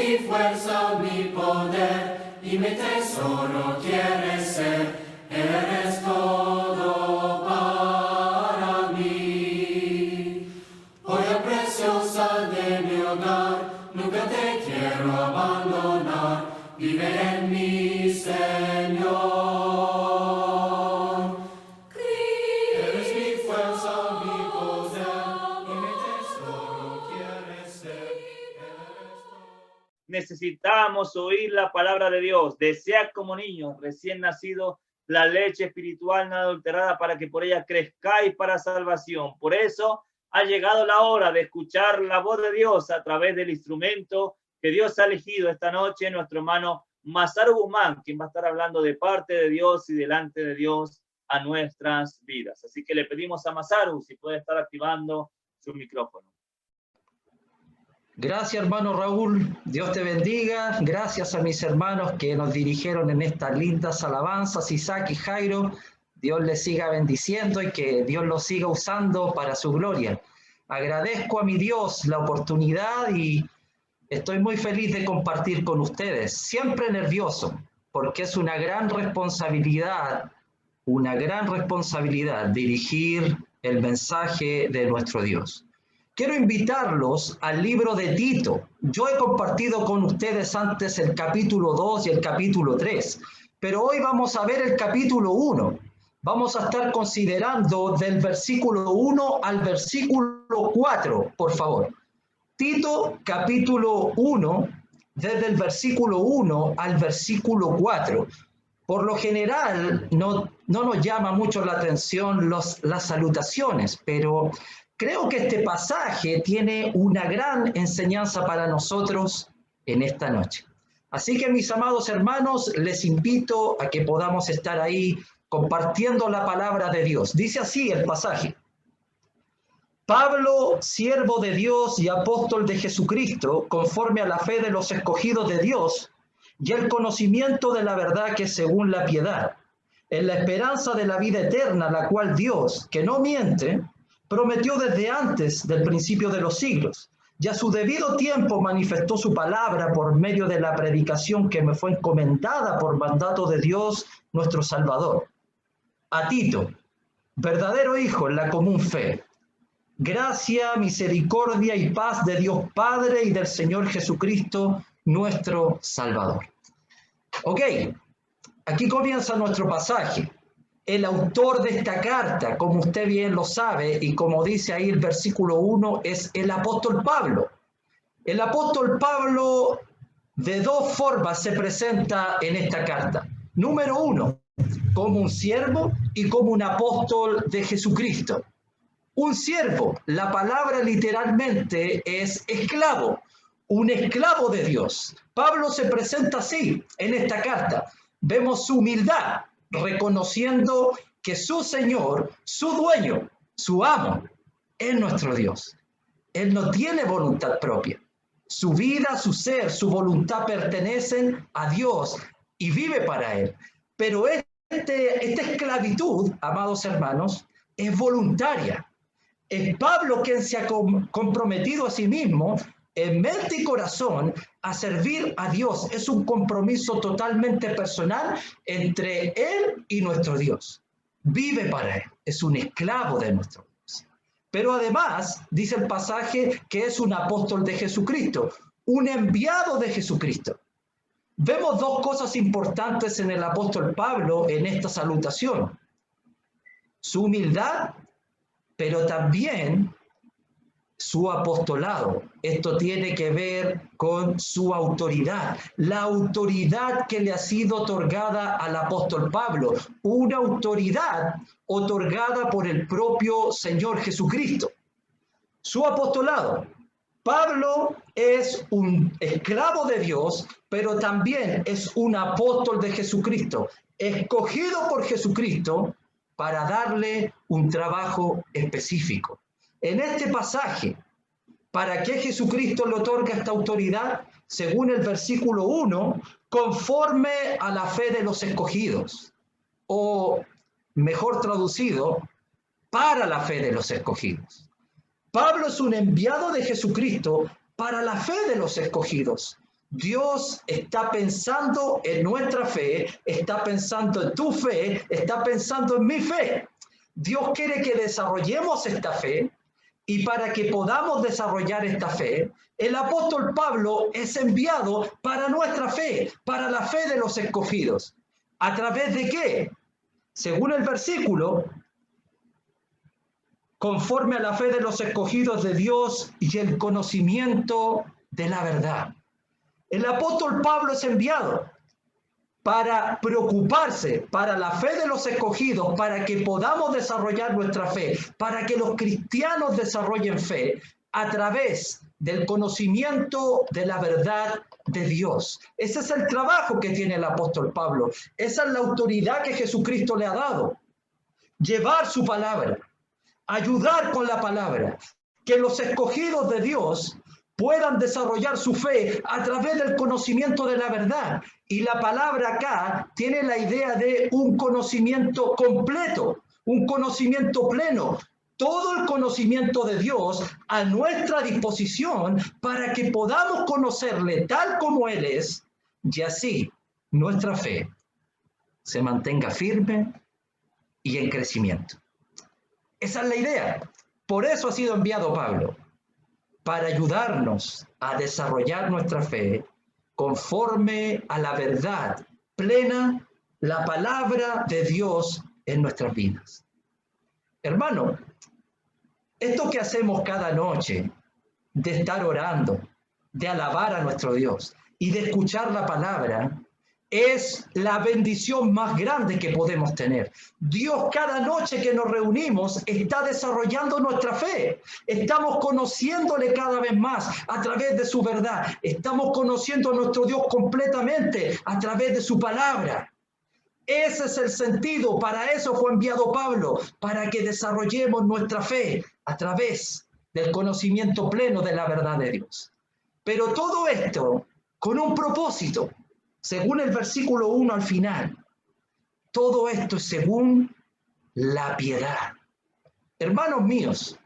mi fuerza, mi poder, y mi tesoro quieres ser. Eres todo para mí. Joya preciosa de mi hogar, nunca te quiero abandonar. Vive en mí, Señor. Eres mi fuerza, mi poder, y mi tesoro quieres ser. Necesitamos oír la palabra de Dios. Desead como niños recién nacidos la leche espiritual no adulterada para que por ella crezcáis para salvación. Por eso ha llegado la hora de escuchar la voz de Dios a través del instrumento que Dios ha elegido esta noche, nuestro hermano Masaru Guzmán, quien va a estar hablando de parte de Dios y delante de Dios a nuestras vidas. Así que le pedimos a Masaru si puede estar activando su micrófono. Gracias, hermano Raúl. Dios te bendiga. Gracias a mis hermanos que nos dirigieron en estas lindas alabanzas, Isaac y Jairo. Dios les siga bendiciendo y que Dios los siga usando para su gloria. Agradezco a mi Dios la oportunidad y estoy muy feliz de compartir con ustedes. Siempre nervioso, porque es una gran responsabilidad dirigir el mensaje de nuestro Dios. Quiero invitarlos al libro de Tito. Yo he compartido con ustedes antes el capítulo 2 y el capítulo 3, pero hoy vamos a ver el capítulo 1. Vamos a estar considerando del versículo 1 al versículo 4, por favor. Tito, capítulo 1, desde el versículo 1 al versículo 4. Por lo general, no nos llama mucho la atención las salutaciones, pero creo que este pasaje tiene una gran enseñanza para nosotros en esta noche. Así que, mis amados hermanos, les invito a que podamos estar ahí compartiendo la palabra de Dios. Dice así el pasaje: Pablo, siervo de Dios y apóstol de Jesucristo, conforme a la fe de los escogidos de Dios y el conocimiento de la verdad que es según la piedad, en la esperanza de la vida eterna, la cual Dios, que no miente, prometió desde antes del principio de los siglos, y a su debido tiempo manifestó su palabra por medio de la predicación que me fue encomendada por mandato de Dios nuestro Salvador. A Tito, verdadero hijo en la común fe, gracia, misericordia y paz de Dios Padre y del Señor Jesucristo, nuestro Salvador. Ok, aquí comienza nuestro pasaje. El autor de esta carta, como usted bien lo sabe, y como dice ahí el versículo 1, es el apóstol Pablo. El apóstol Pablo de dos formas se presenta en esta carta. Número 1, como un siervo y como un apóstol de Jesucristo. Un siervo, la palabra literalmente es esclavo, un esclavo de Dios. Pablo se presenta así en esta carta. Vemos su humildad, reconociendo que su Señor, su dueño, su amo, es nuestro Dios. Él no tiene voluntad propia. Su vida, su ser, su voluntad pertenecen a Dios y vive para Él. Pero esta esclavitud, amados hermanos, es voluntaria. Es Pablo quien se ha comprometido a sí mismo en mente y corazón a servir a Dios. Es un compromiso totalmente personal entre él y nuestro Dios. Vive para él, es un esclavo de nuestro Dios. Pero además, dice el pasaje, que es un apóstol de Jesucristo, un enviado de Jesucristo. Vemos dos cosas importantes en el apóstol Pablo en esta salutación: su humildad, pero también su apostolado. Esto tiene que ver con su autoridad, la autoridad que le ha sido otorgada al apóstol Pablo, una autoridad otorgada por el propio Señor Jesucristo. Su apostolado. Pablo es un esclavo de Dios, pero también es un apóstol de Jesucristo, escogido por Jesucristo para darle un trabajo específico. En este pasaje, ¿para qué Jesucristo le otorga esta autoridad? Según el versículo 1, conforme a la fe de los escogidos, o mejor traducido, para la fe de los escogidos. Pablo es un enviado de Jesucristo para la fe de los escogidos. Dios está pensando en nuestra fe, está pensando en tu fe, está pensando en mi fe. Dios quiere que desarrollemos esta fe, y para que podamos desarrollar esta fe, el apóstol Pablo es enviado para nuestra fe, para la fe de los escogidos. ¿A través de qué? Según el versículo, conforme a la fe de los escogidos de Dios y el conocimiento de la verdad. El apóstol Pablo es enviado para preocuparse para la fe de los escogidos, para que podamos desarrollar nuestra fe, para que los cristianos desarrollen fe a través del conocimiento de la verdad de Dios. Ese es el trabajo que tiene el apóstol Pablo. Esa es la autoridad que Jesucristo le ha dado. Llevar su palabra, ayudar con la palabra, que los escogidos de Dios puedan desarrollar su fe a través del conocimiento de la verdad. Y la palabra acá tiene la idea de un conocimiento completo, un conocimiento pleno, todo el conocimiento de Dios a nuestra disposición para que podamos conocerle tal como Él es, y así nuestra fe se mantenga firme y en crecimiento. Esa es la idea. Por eso ha sido enviado Pablo, para ayudarnos a desarrollar nuestra fe conforme a la verdad plena, la palabra de Dios en nuestras vidas. Hermano, esto que hacemos cada noche, de estar orando, de alabar a nuestro Dios y de escuchar la palabra, es la bendición más grande que podemos tener. Dios cada noche que nos reunimos está desarrollando nuestra fe. Estamos conociéndole cada vez más a través de su verdad. Estamos conociendo a nuestro Dios completamente a través de su palabra. Ese es el sentido. Para eso fue enviado Pablo, para que desarrollemos nuestra fe a través del conocimiento pleno de la verdad de Dios. Pero todo esto con un propósito. Según el versículo 1 al final, todo esto es según la piedad. Hermanos míos,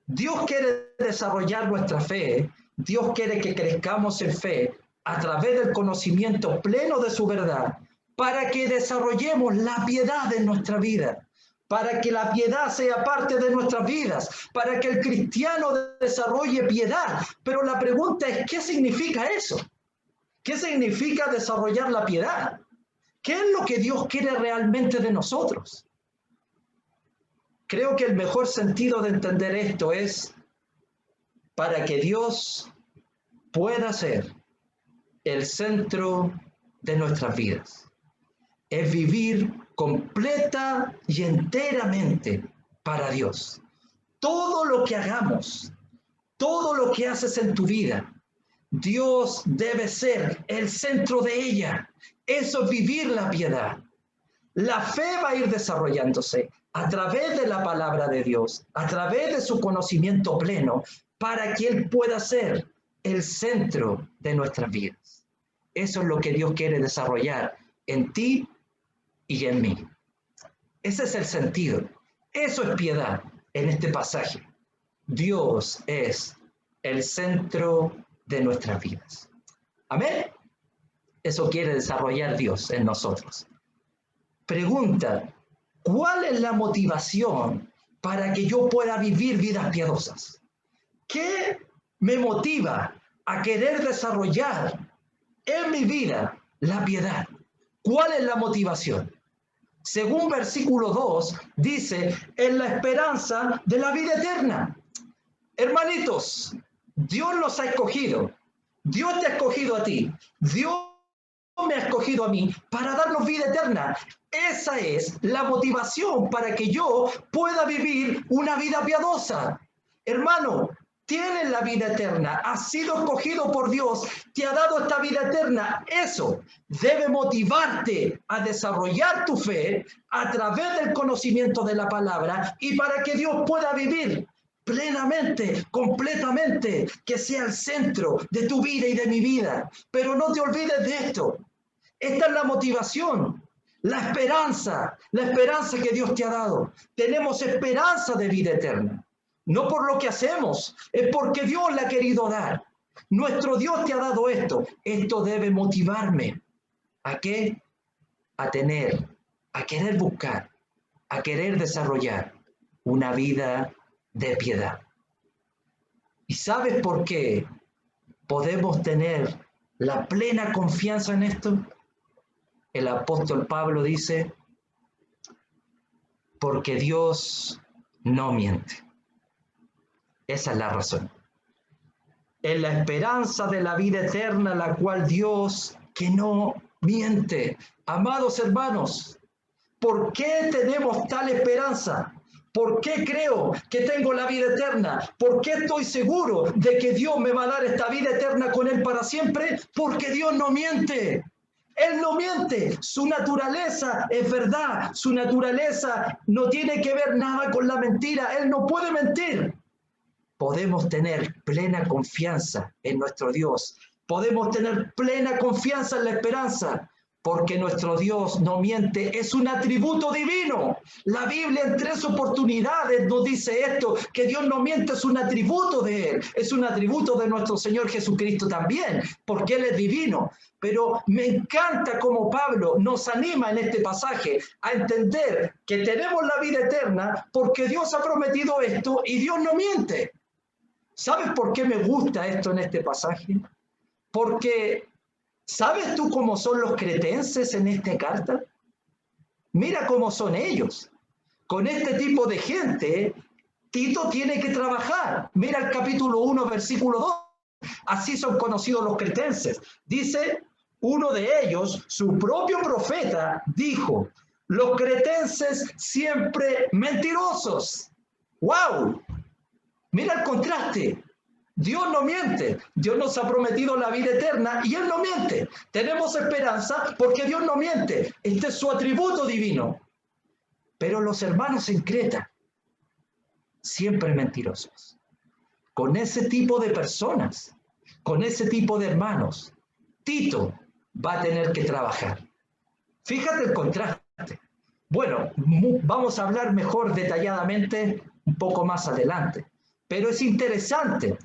Dios quiere desarrollar nuestra fe, Dios quiere que crezcamos en fe a través del conocimiento pleno de su verdad, para que desarrollemos la piedad en nuestra vida, para que la piedad sea parte de nuestras vidas, para que el cristiano desarrolle piedad. Pero la pregunta es, ¿qué significa eso? ¿Qué significa desarrollar la piedad? ¿Qué es lo que Dios quiere realmente de nosotros? Creo que el mejor sentido de entender esto es para que Dios pueda ser el centro de nuestras vidas. Es vivir completa y enteramente para Dios. Todo lo que hagamos, todo lo que haces en tu vida, Dios debe ser el centro de ella. Eso es vivir la piedad. La fe va a ir desarrollándose a través de la palabra de Dios, a través de su conocimiento pleno, para que Él pueda ser el centro de nuestras vidas. Eso es lo que Dios quiere desarrollar en ti y en mí. Ese es el sentido. Eso es piedad en este pasaje. Dios es el centro de nuestras vidas. Amén. Eso quiere desarrollar Dios en nosotros. Pregunta, ¿cuál es la motivación para que yo pueda vivir vidas piadosas? ¿Qué me motiva a querer desarrollar en mi vida la piedad? ¿Cuál es la motivación? Según versículo 2, dice, en la esperanza de la vida eterna. Hermanitos, Dios los ha escogido. Dios te ha escogido a ti. Dios me ha escogido a mí para darnos vida eterna. Esa es la motivación para que yo pueda vivir una vida piadosa. Hermano, tienes la vida eterna. Has sido escogido por Dios. Te ha dado esta vida eterna. Eso debe motivarte a desarrollar tu fe a través del conocimiento de la palabra y para que Dios pueda vivir plenamente, completamente, que sea el centro de tu vida y de mi vida. Pero no te olvides de esto. Esta es la motivación, la esperanza que Dios te ha dado. Tenemos esperanza de vida eterna. No por lo que hacemos, es porque Dios la ha querido dar. Nuestro Dios te ha dado esto. Esto debe motivarme. ¿A qué? A tener, a querer buscar, a querer desarrollar una vida de piedad. ¿Y sabes por qué podemos tener la plena confianza en esto? El apóstol Pablo dice, porque Dios no miente. Esa es la razón. En la esperanza de la vida eterna, la cual Dios que no miente. Amados hermanos, ¿por qué tenemos tal esperanza? ¿Por qué creo que tengo la vida eterna? ¿Por qué estoy seguro de que Dios me va a dar esta vida eterna con Él para siempre? Porque Dios no miente. Él no miente. Su naturaleza es verdad. Su naturaleza no tiene que ver nada con la mentira. Él no puede mentir. Podemos tener plena confianza en nuestro Dios. Podemos tener plena confianza en la esperanza, porque nuestro Dios no miente, es un atributo divino. La Biblia en 3 oportunidades nos dice esto, que Dios no miente, es un atributo de Él, es un atributo de nuestro Señor Jesucristo también, porque Él es divino. Pero me encanta cómo Pablo nos anima en este pasaje a entender que tenemos la vida eterna porque Dios ha prometido esto y Dios no miente. ¿Sabes por qué me gusta esto en este pasaje? Porque, ¿sabes tú cómo son los cretenses en esta carta? Mira cómo son ellos. Con este tipo de gente, Tito tiene que trabajar. Mira el capítulo 1, versículo 2. Así son conocidos los cretenses. Dice, uno de ellos, su propio profeta, dijo, los cretenses siempre mentirosos. ¡Wow! Mira el contraste. Dios no miente. Dios nos ha prometido la vida eterna y Él no miente. Tenemos esperanza porque Dios no miente. Este es su atributo divino. Pero los hermanos en Creta, siempre mentirosos. Con ese tipo de personas, con ese tipo de hermanos, Tito va a tener que trabajar. Fíjate el contraste. Bueno, vamos a hablar mejor detalladamente un poco más adelante. Pero es interesante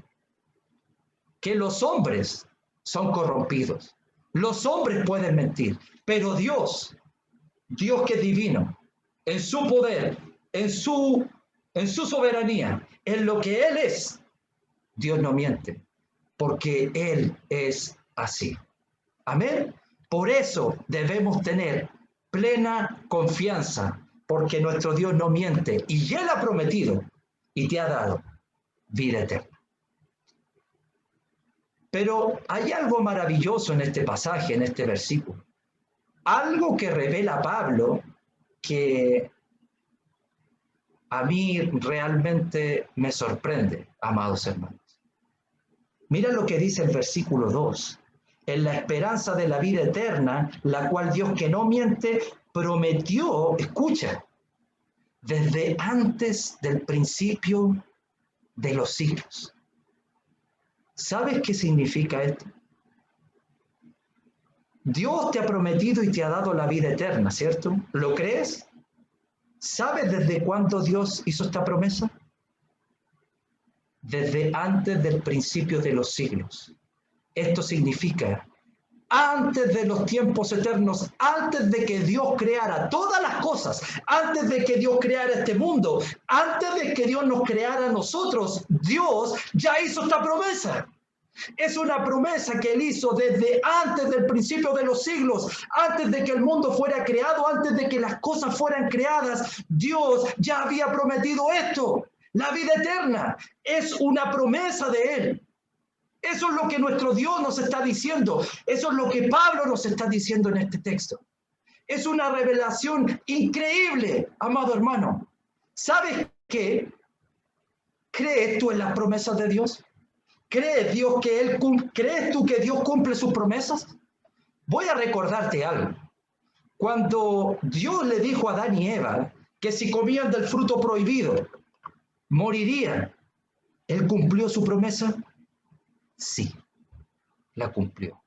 que los hombres son corrompidos. Los hombres pueden mentir, pero Dios que es divino, en su poder, en su soberanía, en lo que Él es, Dios no miente, porque Él es así. Amén. Por eso debemos tener plena confianza, porque nuestro Dios no miente y Él ha prometido y te ha dado vida eterna. Pero hay algo maravilloso en este pasaje, en este versículo. Algo que revela Pablo que a mí realmente me sorprende, amados hermanos. Mira lo que dice el versículo 2. En la esperanza de la vida eterna, la cual Dios que no miente prometió, escucha, desde antes del principio de los siglos. ¿Sabes qué significa esto? Dios te ha prometido y te ha dado la vida eterna, ¿cierto? ¿Lo crees? ¿Sabes desde cuándo Dios hizo esta promesa? Desde antes del principio de los siglos. Esto significa, antes de los tiempos eternos, antes de que Dios creara todas las cosas, antes de que Dios creara este mundo, antes de que Dios nos creara a nosotros, Dios ya hizo esta promesa. Es una promesa que Él hizo desde antes del principio de los siglos, antes de que el mundo fuera creado, antes de que las cosas fueran creadas. Dios ya había prometido esto. La vida eterna es una promesa de Él. Eso es lo que nuestro Dios nos está diciendo. Eso es lo que Pablo nos está diciendo en este texto. Es una revelación increíble, amado hermano. ¿Sabes qué? ¿Crees tú en las promesas de Dios? ¿Crees tú que Dios cumple sus promesas? Voy a recordarte algo. Cuando Dios le dijo a Adán y Eva que si comían del fruto prohibido, morirían, ¿Él cumplió su promesa? Sí, la cumplió.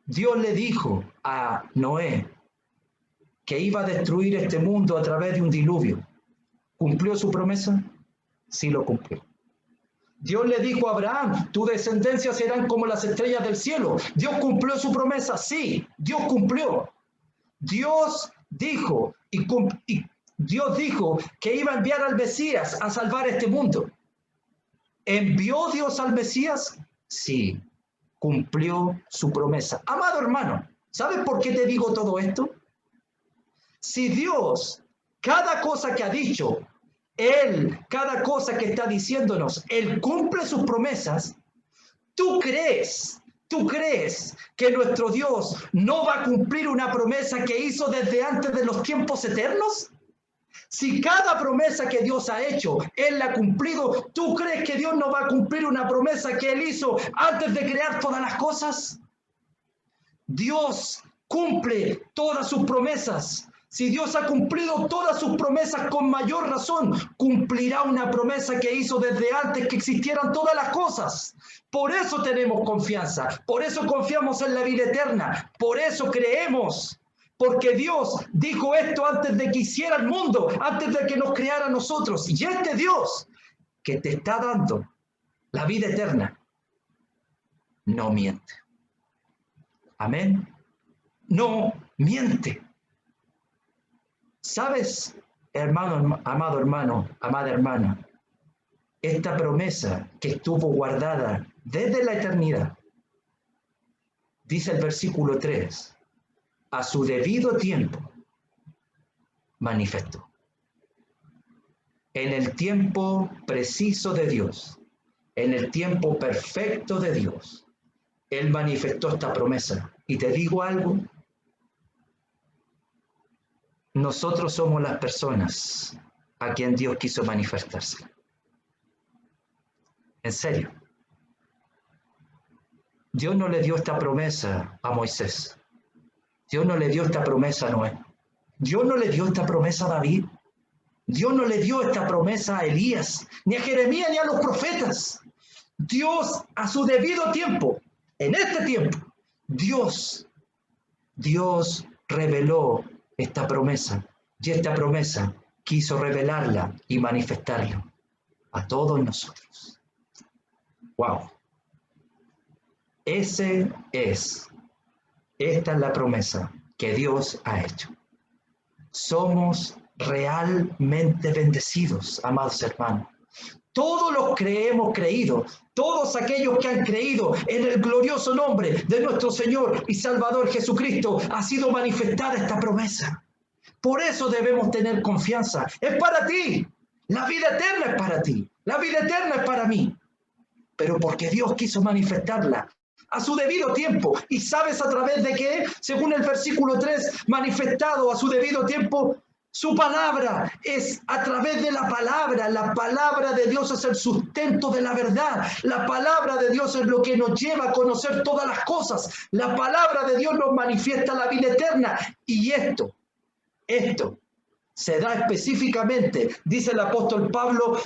Dios le dijo a Noé que iba a destruir este mundo a través de un diluvio. ¿Cumplió su promesa? Sí lo cumplió. Dios le dijo a Abraham, tu descendencia serán como las estrellas del cielo. ¿Dios cumplió su promesa? Sí, Dios cumplió. Dios dijo, Dios dijo que iba a enviar al Mesías a salvar este mundo. ¿Envió Dios al Mesías? Sí, cumplió su promesa. Amado hermano, ¿sabes por qué te digo todo esto? Si Dios, cada cosa que ha dicho, Él, cada cosa que está diciéndonos, Él cumple sus promesas, ¿tú crees que nuestro Dios no va a cumplir una promesa que hizo desde antes de los tiempos eternos? Si cada promesa que Dios ha hecho, Él la ha cumplido, ¿tú crees que Dios no va a cumplir una promesa que Él hizo antes de crear todas las cosas? Dios cumple todas sus promesas. Si Dios ha cumplido todas sus promesas, con mayor razón cumplirá una promesa que hizo desde antes que existieran todas las cosas. Por eso tenemos confianza, por eso confiamos en la vida eterna, por eso creemos, porque Dios dijo esto antes de que hiciera el mundo, antes de que nos creara a nosotros. Y este Dios que te está dando la vida eterna no miente. Amén. No miente. ¿Sabes, hermano, amado hermano, amada hermana? Esta promesa que estuvo guardada desde la eternidad, dice el versículo 3, a su debido tiempo manifestó. En el tiempo preciso de Dios, en el tiempo perfecto de Dios, Él manifestó esta promesa. Y te digo algo, nosotros somos las personas a quien Dios quiso manifestarse. En serio. Dios no le dio esta promesa a Moisés. Dios no le dio esta promesa a Noé. Dios no le dio esta promesa a David. Dios no le dio esta promesa a Elías, ni a Jeremías, ni a los profetas. Dios, a su debido tiempo, en este tiempo, Dios reveló esta promesa, y esta promesa quiso revelarla y manifestarla a todos nosotros. ¡Wow! Esta es la promesa que Dios ha hecho. Somos realmente bendecidos, amados hermanos. Todos los que hemos creído, todos aquellos que han creído en el glorioso nombre de nuestro Señor y Salvador Jesucristo, ha sido manifestada esta promesa. Por eso debemos tener confianza. Es para ti. La vida eterna es para ti. La vida eterna es para mí. Pero porque Dios quiso manifestarla a su debido tiempo. ¿Y sabes a través de qué? Según el versículo 3, manifestado a su debido tiempo, su palabra es a través de la palabra. La palabra de Dios es el sustento de la verdad. La palabra de Dios es lo que nos lleva a conocer todas las cosas. La palabra de Dios nos manifiesta la vida eterna. Y esto se da específicamente, dice el apóstol Pablo,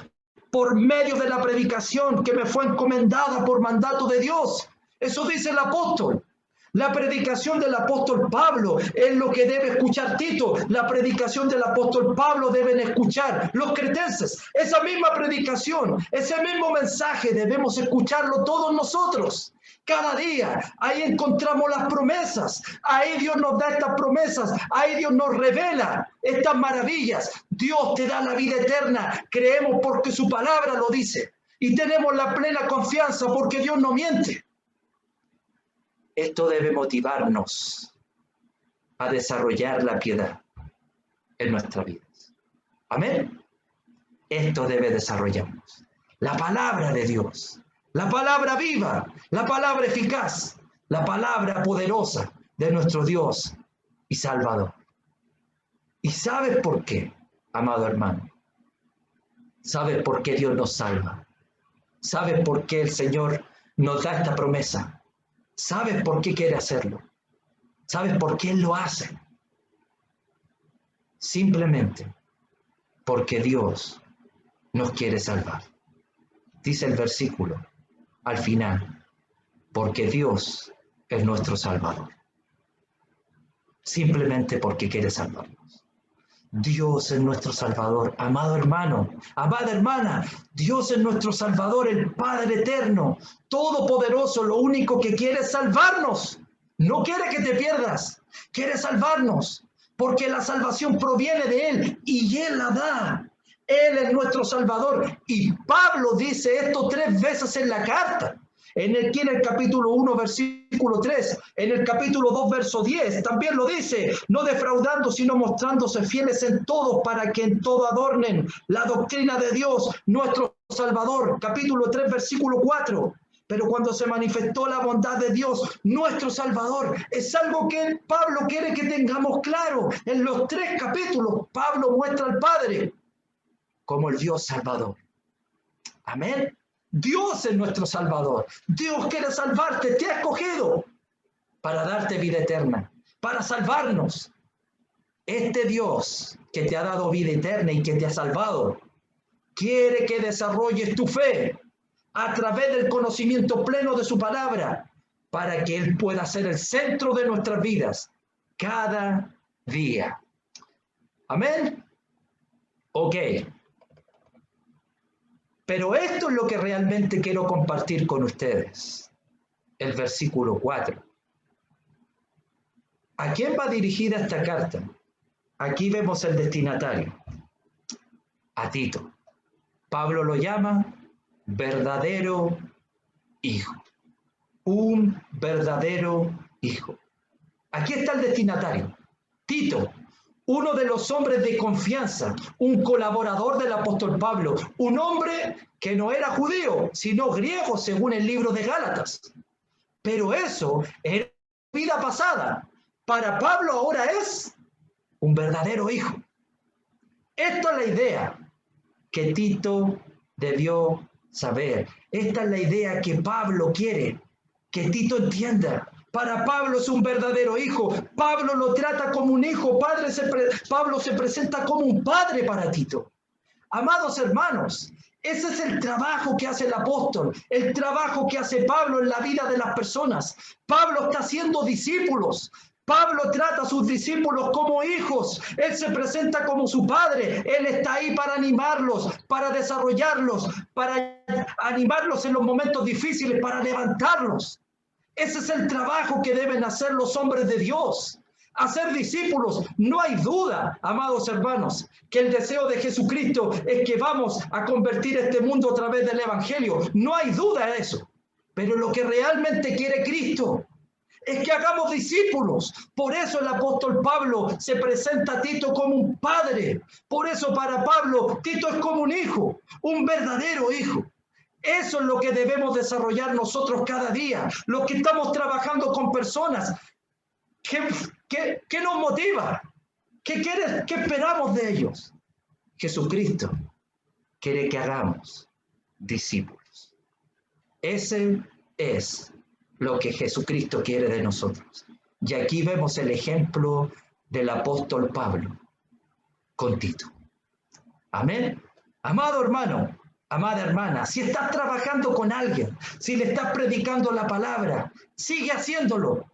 por medio de la predicación que me fue encomendada por mandato de Dios. Eso dice el apóstol. La predicación del apóstol Pablo es lo que debe escuchar Tito. La predicación del apóstol Pablo deben escuchar los cretenses. Esa misma predicación, ese mismo mensaje debemos escucharlo todos nosotros. Cada día, ahí encontramos las promesas. Ahí Dios nos da estas promesas. Ahí Dios nos revela estas maravillas. Dios te da la vida eterna. Creemos porque su palabra lo dice. Y tenemos la plena confianza porque Dios no miente. Esto debe motivarnos a desarrollar la piedad en nuestra vida. Amén. Esto debe desarrollarnos. La palabra de Dios, la palabra viva, la palabra eficaz, la palabra poderosa de nuestro Dios y Salvador. ¿Y sabes por qué, amado hermano? ¿Sabes por qué Dios nos salva? ¿Sabes por qué el Señor nos da esta promesa? ¿Sabes por qué quiere hacerlo? ¿Sabes por qué Él lo hace? Simplemente porque Dios nos quiere salvar. Dice el versículo al final, porque Dios es nuestro Salvador. Simplemente porque quiere salvarnos. Dios es nuestro Salvador. Amado hermano, amada hermana, Dios es nuestro Salvador, el Padre eterno, todopoderoso, lo único que quiere es salvarnos. No quiere que te pierdas, quiere salvarnos, porque la salvación proviene de Él y Él la da. Él es nuestro Salvador. Y Pablo dice esto 3 veces en la carta. En el capítulo 1, versículo 3, en el capítulo 2, verso 10, también lo dice, no defraudando, sino mostrándose fieles en todo, para que en todo adornen la doctrina de Dios, nuestro Salvador. Capítulo 3, versículo 4. Pero cuando se manifestó la bondad de Dios, nuestro Salvador, es algo que Pablo quiere que tengamos claro. En los 3 capítulos, Pablo muestra al Padre como el Dios Salvador. Amén. Dios es nuestro Salvador. Dios quiere salvarte, te ha escogido para darte vida eterna, para salvarnos. Este Dios que te ha dado vida eterna y que te ha salvado, quiere que desarrolles tu fe a través del conocimiento pleno de su palabra, para que Él pueda ser el centro de nuestras vidas cada día. Amén. Ok. Pero esto es lo que realmente quiero compartir con ustedes. El versículo 4. ¿A quién va dirigida esta carta? Aquí vemos el destinatario. A Tito. Pablo lo llama verdadero hijo. Un verdadero hijo. Aquí está el destinatario. Tito. Uno de los hombres de confianza, un colaborador del apóstol Pablo, un hombre que no era judío, sino griego, según el libro de Gálatas. Pero eso era vida pasada. Para Pablo ahora es un verdadero hijo. Esta es la idea que Tito debió saber. Esta es la idea que Pablo quiere que Tito entienda. Para Pablo es un verdadero hijo. Pablo lo trata como un hijo. Pablo se presenta como un padre para Tito. Amados hermanos, ese es el trabajo que hace el apóstol, el trabajo que hace Pablo en la vida de las personas. Pablo está haciendo discípulos. Pablo trata a sus discípulos como hijos. Él se presenta como su padre. Él está ahí para animarlos, para desarrollarlos, para animarlos en los momentos difíciles, para levantarlos. Ese es el trabajo que deben hacer los hombres de Dios. Hacer discípulos. No hay duda, amados hermanos, que el deseo de Jesucristo es que vamos a convertir este mundo a través del Evangelio. No hay duda de eso. Pero lo que realmente quiere Cristo es que hagamos discípulos. Por eso el apóstol Pablo se presenta a Tito como un padre. Por eso para Pablo Tito es como un hijo, un verdadero hijo. Eso es lo que debemos desarrollar nosotros cada día, los que estamos trabajando con personas. ¿Qué nos motiva? ¿Qué esperamos de ellos? Jesucristo quiere que hagamos discípulos. Ese es lo que Jesucristo quiere de nosotros. Y aquí vemos el ejemplo del apóstol Pablo con Tito. Amén. Amado hermano, amada hermana, si estás trabajando con alguien, si le estás predicando la palabra, sigue haciéndolo,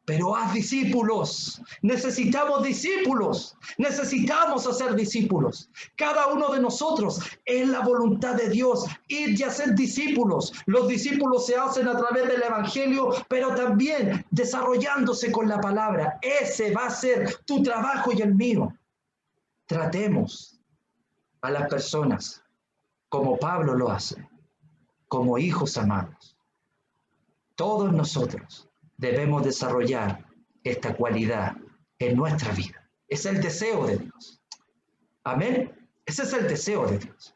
pero haz discípulos. Necesitamos discípulos, necesitamos hacer discípulos. Cada uno de nosotros es la voluntad de Dios, ir y hacer discípulos. Los discípulos se hacen a través del Evangelio, pero también desarrollándose con la palabra. Ese va a ser tu trabajo y el mío. Tratemos a las personas como Pablo lo hace, como hijos amados. Todos nosotros debemos desarrollar esta cualidad en nuestra vida. Es el deseo de Dios. Amén. Ese es el deseo de Dios.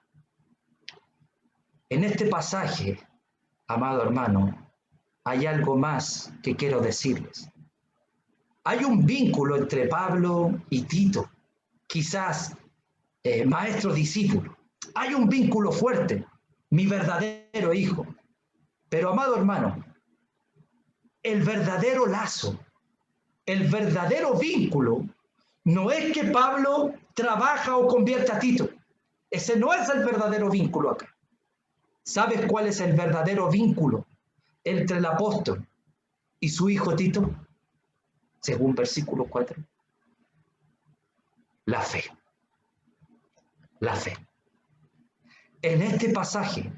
En este pasaje, amado hermano, hay algo más que quiero decirles. Hay un vínculo entre Pablo y Tito, quizás maestro-discípulo. Hay un vínculo fuerte, mi verdadero hijo. Pero, amado hermano, el verdadero lazo, el verdadero vínculo, no es que Pablo trabaja o convierte a Tito. Ese no es el verdadero vínculo acá. ¿Sabes cuál es el verdadero vínculo entre el apóstol y su hijo Tito? Según versículo 4. La fe. la fe. En este pasaje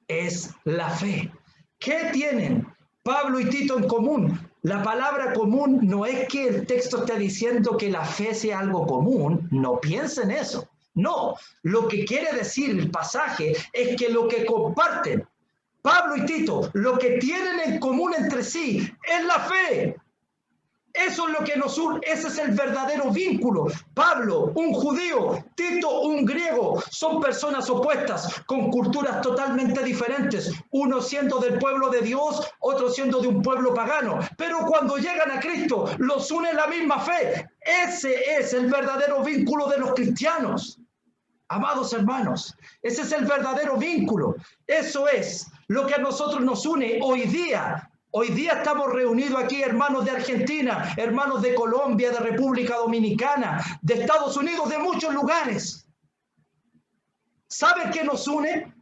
es la fe. ¿Qué tienen Pablo y Tito en común? La palabra común no es que el texto esté diciendo que la fe sea algo común, no piensen eso. No, lo que quiere decir el pasaje es que lo que comparten Pablo y Tito, lo que tienen en común entre sí es la fe. Eso es lo que nos une, ese es el verdadero vínculo. Pablo, un judío, Tito, un griego, son personas opuestas, con culturas totalmente diferentes, uno siendo del pueblo de Dios, otro siendo de un pueblo pagano. Pero cuando llegan a Cristo, los une la misma fe. Ese es el verdadero vínculo de los cristianos. Amados hermanos, ese es el verdadero vínculo. Eso es lo que a nosotros nos une hoy día. Hoy día estamos reunidos aquí, hermanos de Argentina, hermanos de Colombia, de República Dominicana, de Estados Unidos, de muchos lugares. ¿Sabe qué nos une?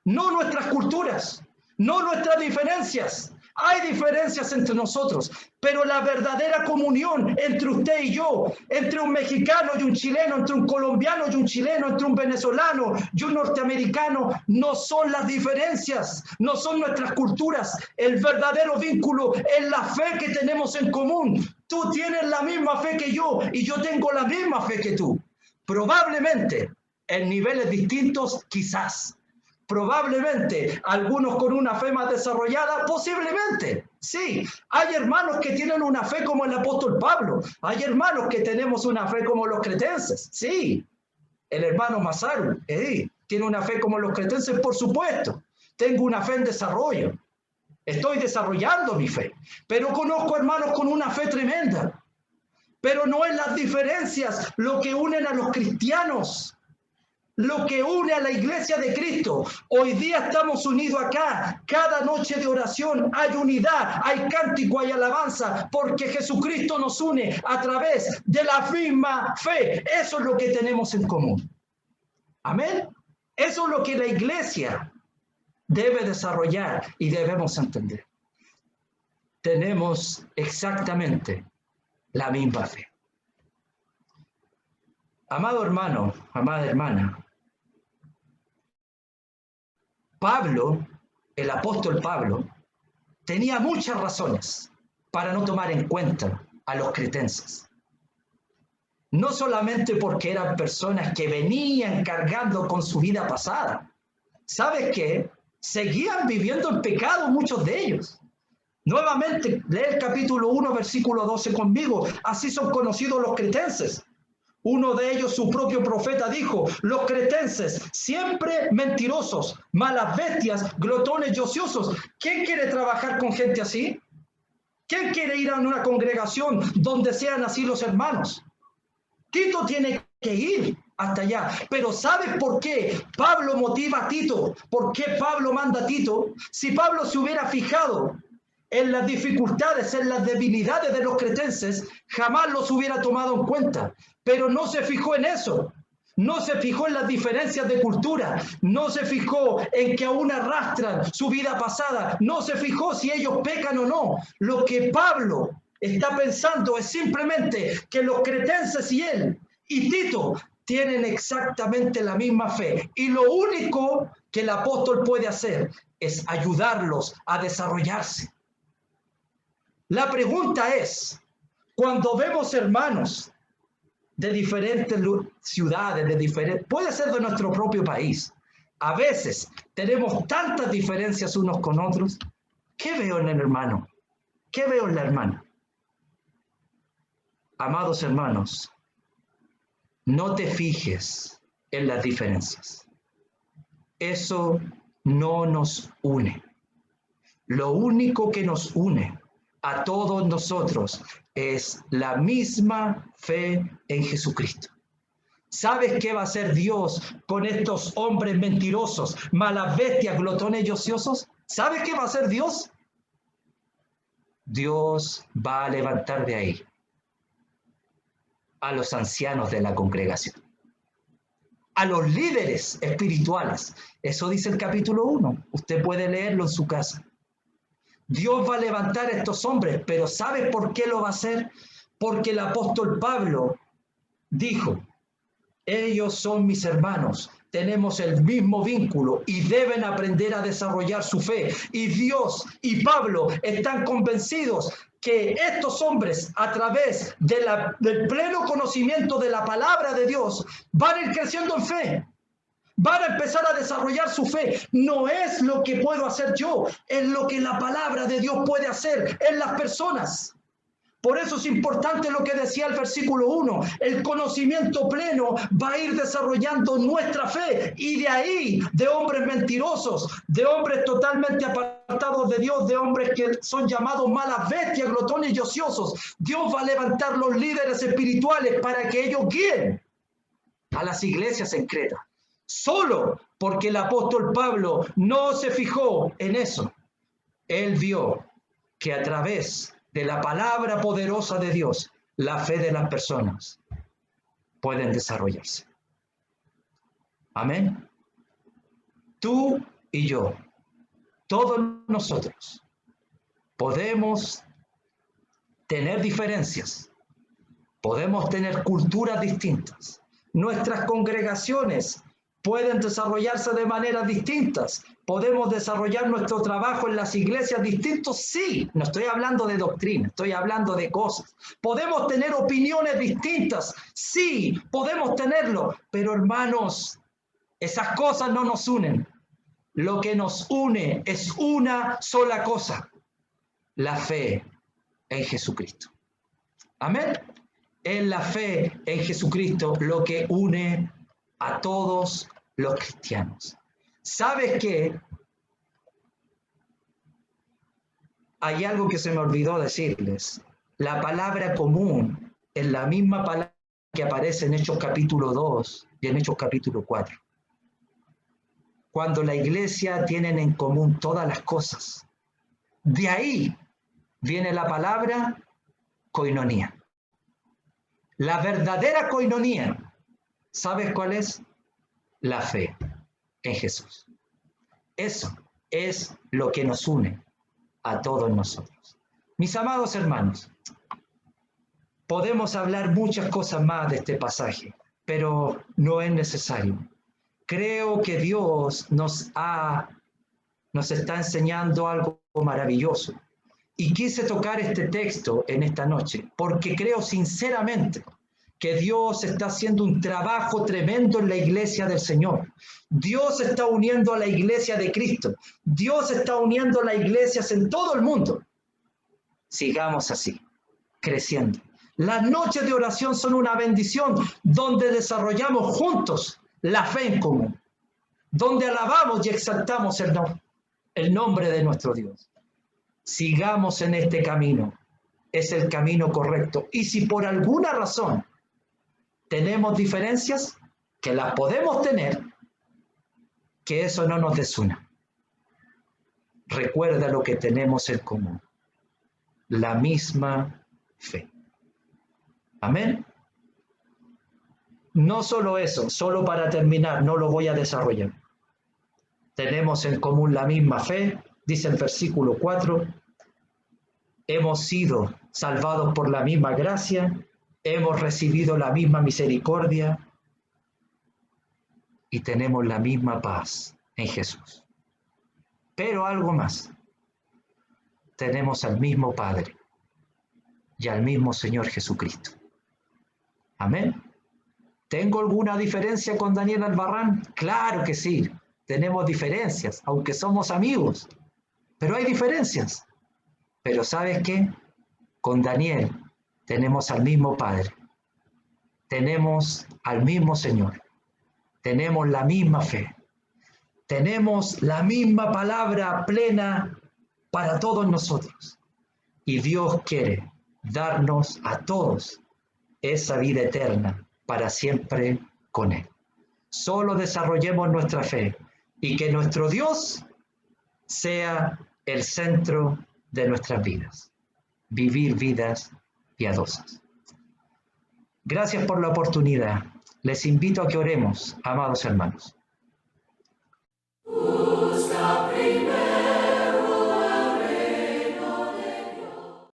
No nuestras culturas, no nuestras diferencias. Hay diferencias entre nosotros, pero la verdadera comunión entre usted y yo, entre un mexicano y un chileno, entre un colombiano y un chileno, entre un venezolano y un norteamericano, no son las diferencias, no son nuestras culturas. El verdadero vínculo es la fe que tenemos en común. Tú tienes la misma fe que yo y yo tengo la misma fe que tú. Probablemente en niveles distintos, quizás. Probablemente algunos con una fe más desarrollada, posiblemente, sí. Hay hermanos que tienen una fe como el apóstol Pablo, hay hermanos que tenemos una fe como los cretenses, sí. El hermano Masaru, tiene una fe como los cretenses, por supuesto. Tengo una fe en desarrollo, estoy desarrollando mi fe, pero conozco hermanos con una fe tremenda. Pero no es las diferencias lo que unen a los cristianos. Lo que une a la iglesia de Cristo. Hoy día estamos unidos acá. Cada noche de oración hay unidad, hay cántico, hay alabanza, porque Jesucristo nos une a través de la misma fe. Eso es lo que tenemos en común. Amén. Eso es lo que la iglesia debe desarrollar y debemos entender. Tenemos exactamente la misma fe. Amado hermano, amada hermana, Pablo, el apóstol Pablo, tenía muchas razones para no tomar en cuenta a los cretenses. No solamente porque eran personas que venían cargando con su vida pasada. ¿Sabes qué? Seguían viviendo en pecado muchos de ellos. Nuevamente, lee el capítulo 1, versículo 12 conmigo. Así son conocidos los cretenses. Uno de ellos, su propio profeta, dijo: los cretenses, siempre mentirosos, malas bestias, glotones y ociosos. ¿Quién quiere trabajar con gente así? ¿Quién quiere ir a una congregación donde sean así los hermanos? Tito tiene que ir hasta allá. Pero ¿sabes por qué Pablo motiva a Tito? ¿Por qué Pablo manda a Tito? Si Pablo se hubiera fijado en las dificultades, en las debilidades de los cretenses, jamás los hubiera tomado en cuenta. Pero no se fijó en eso, no se fijó en las diferencias de cultura, no se fijó en que aún arrastran su vida pasada, no se fijó si ellos pecan o no. Lo que Pablo está pensando es simplemente que los cretenses y él y Tito tienen exactamente la misma fe. Y lo único que el apóstol puede hacer es ayudarlos a desarrollarse. La pregunta es, cuando vemos hermanos de diferentes ciudades, puede ser de nuestro propio país, a veces tenemos tantas diferencias unos con otros, ¿qué veo en el hermano? ¿Qué veo en la hermana? Amados hermanos, no te fijes en las diferencias. Eso no nos une. Lo único que nos une a todos nosotros es la misma fe en Jesucristo. ¿Sabes qué va a hacer Dios con estos hombres mentirosos, malas bestias, glotones y ociosos? ¿Sabes qué va a hacer Dios? Dios va a levantar de ahí a los ancianos de la congregación, a los líderes espirituales. Eso dice el capítulo 1. Usted puede leerlo en su casa. Dios va a levantar a estos hombres, pero ¿sabe por qué lo va a hacer? Porque el apóstol Pablo dijo Ellos son mis hermanos. Tenemos el mismo vínculo y deben aprender a desarrollar su fe. Y Dios y Pablo están convencidos que estos hombres, a través del pleno conocimiento de la palabra de Dios, van a ir creciendo en fe. Van a empezar a desarrollar su fe. No es lo que puedo hacer yo, es lo que la palabra de Dios puede hacer en las personas. Por eso es importante lo que decía el versículo 1. El conocimiento pleno va a ir desarrollando nuestra fe. Y de ahí, de hombres mentirosos, de hombres totalmente apartados de Dios, de hombres que son llamados malas bestias, glotones y ociosos, Dios va a levantar los líderes espirituales para que ellos guíen a las iglesias en Creta. Solo porque el apóstol Pablo no se fijó en eso. Él vio que a través de la palabra poderosa de Dios, la fe de las personas pueden desarrollarse. Amén. Tú y yo, todos nosotros, podemos tener diferencias, podemos tener culturas distintas. Nuestras congregaciones pueden desarrollarse de maneras distintas. ¿Podemos desarrollar nuestro trabajo en las iglesias distintos? Sí, no estoy hablando de doctrina, estoy hablando de cosas. ¿Podemos tener opiniones distintas? Sí, podemos tenerlo, pero hermanos, esas cosas no nos unen. Lo que nos une es una sola cosa, la fe en Jesucristo. Amén. Es la fe en Jesucristo lo que une a todos los cristianos. ¿Sabes qué? Hay algo que se me olvidó decirles. La palabra común es la misma palabra que aparece en Hechos capítulo 2 y en Hechos capítulo 4. Cuando la iglesia tiene en común todas las cosas. De ahí viene la palabra coinonía. La verdadera coinonía, ¿sabes cuál es? La fe en Jesús. Eso es lo que nos une a todos nosotros. Mis amados hermanos, podemos hablar muchas cosas más de este pasaje, pero no es necesario. Creo que Dios nos está enseñando algo maravilloso. Y quise tocar este texto en esta noche, porque creo sinceramente que Dios está haciendo un trabajo tremendo en la iglesia del Señor. Dios está uniendo a la iglesia de Cristo. Dios está uniendo a las iglesias en todo el mundo. Sigamos así, creciendo. Las noches de oración son una bendición donde desarrollamos juntos la fe en común, donde alabamos y exaltamos el nombre de nuestro Dios. Sigamos en este camino. Es el camino correcto. Y si por alguna razón tenemos diferencias, que las podemos tener, que eso no nos desuna. Recuerda lo que tenemos en común. La misma fe. Amén. No solo eso, solo para terminar, no lo voy a desarrollar. Tenemos en común la misma fe, dice el versículo 4. Hemos sido salvados por la misma gracia, hemos recibido la misma misericordia y tenemos la misma paz en Jesús. Pero algo más, tenemos al mismo Padre y al mismo Señor Jesucristo. Amén. ¿Tengo alguna diferencia con Daniel Albarrán? Claro que sí, tenemos diferencias, aunque somos amigos, pero hay diferencias. Pero ¿sabes qué? Con Daniel tenemos al mismo Padre, tenemos al mismo Señor, tenemos la misma fe, tenemos la misma palabra plena para todos nosotros. Y Dios quiere darnos a todos esa vida eterna para siempre con Él. Solo desarrollemos nuestra fe y que nuestro Dios sea el centro de nuestras vidas. Vivir vidas piadosas. Gracias por la oportunidad. Les invito a que oremos, amados hermanos.